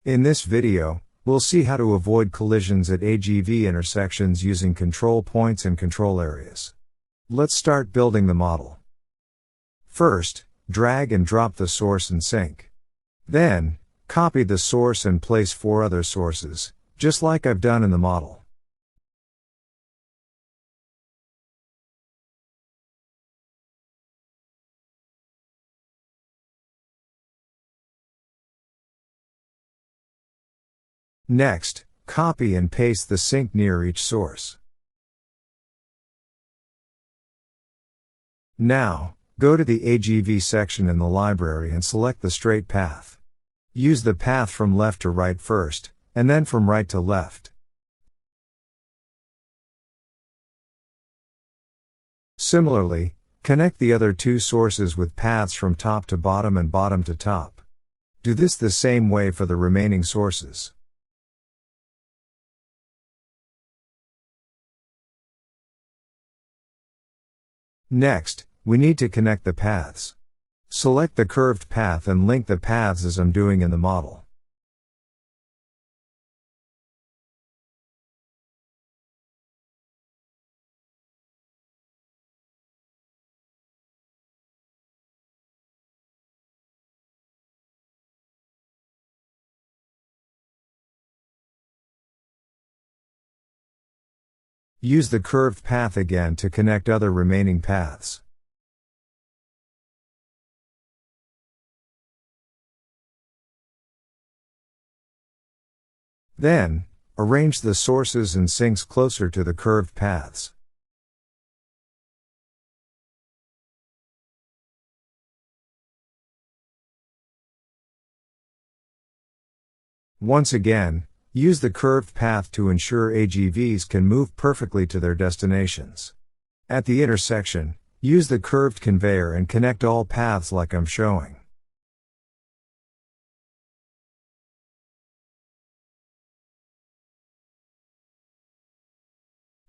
In this video, we'll see how to avoid collisions at AGV intersections using control points and control areas. Let's start building the model. First, drag and drop the source and sink. Then, copy the source and place 4 other sources, just like I've done in the model. Next, copy and paste the sink near each source. Now, go to the AGV section in the library and select the straight path. Use the path from left to right first, and then from right to left. Similarly, connect the other 2 sources with paths from top to bottom and bottom to top. Do this the same way for the remaining sources. Next, we need to connect the paths. Select the curved path and link the paths as I'm doing in the model. Use the curved path again to connect other remaining paths. Then, arrange the sources and sinks closer to the curved paths. Once again, use the curved path to ensure AGVs can move perfectly to their destinations. At the intersection, use the curved conveyor and connect all paths like I'm showing.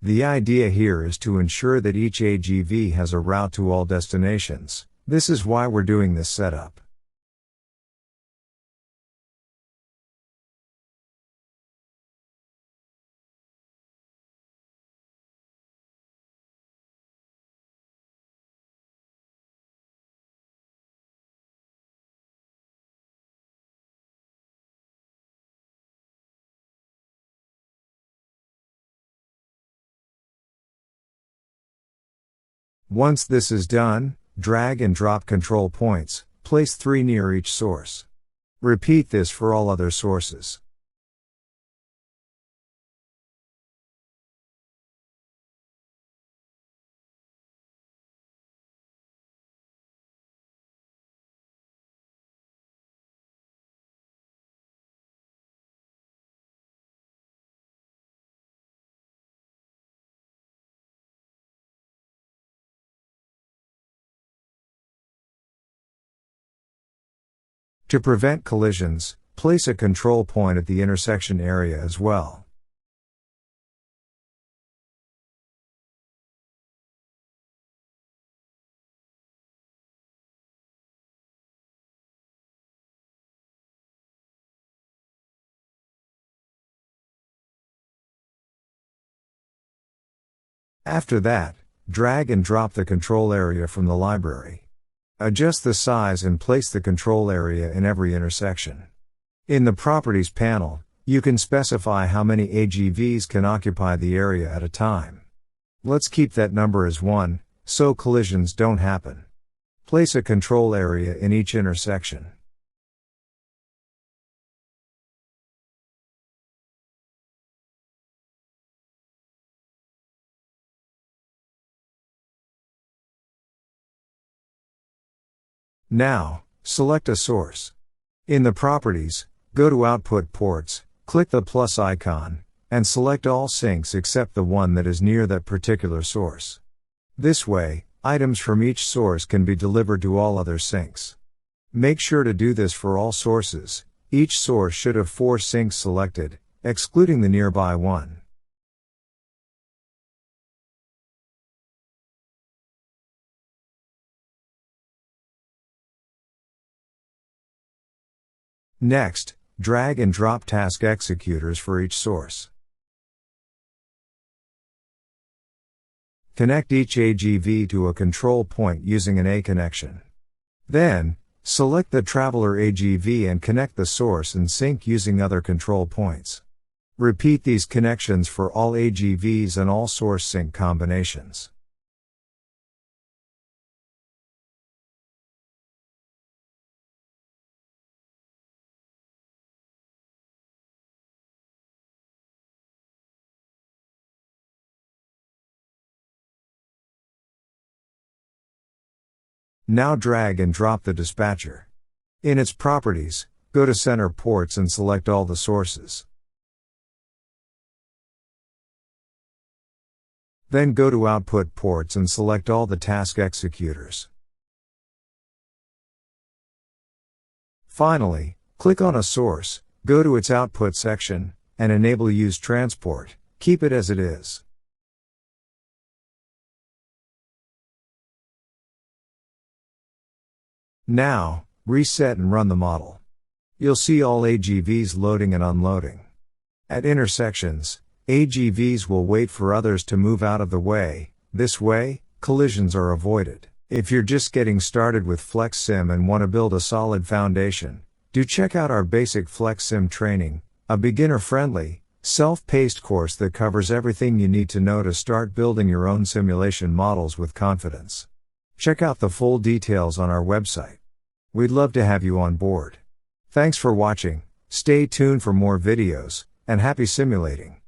The idea here is to ensure that each AGV has a route to all destinations. This is why we're doing this setup. Once this is done, drag and drop control points, place 3 near each source. Repeat this for all other sources. To prevent collisions, place a control point at the intersection area as well. After that, drag and drop the control area from the library. Adjust the size and place the control area in every intersection. In the Properties panel, you can specify how many AGVs can occupy the area at a time. Let's keep that number as 1, so collisions don't happen. Place a control area in each intersection. Now, select a source. In the Properties, go to Output Ports, click the plus icon, and select all sinks except the one that is near that particular source. This way, items from each source can be delivered to all other sinks. Make sure to do this for all sources. Each source should have 4 sinks selected, excluding the nearby one. Next, drag and drop task executors for each source. Connect each AGV to a control point using an A connection. Then, select the Traveler AGV and connect the source and sink using other control points. Repeat these connections for all AGVs and all source sync combinations. Now drag and drop the dispatcher. In its properties, go to Center Ports and select all the sources. Then go to Output Ports and select all the task executors. Finally, click on a source, go to its Output section, and enable Use Transport. Keep it as it is. Now, reset and run the model. You'll see all AGVs loading and unloading. At intersections, AGVs will wait for others to move out of the way. This way, collisions are avoided. If you're just getting started with FlexSim and want to build a solid foundation, do check out our Basic FlexSim Training, a beginner-friendly, self-paced course that covers everything you need to know to start building your own simulation models with confidence. Check out the full details on our website. We'd love to have you on board. Thanks for watching, stay tuned for more videos, and happy simulating!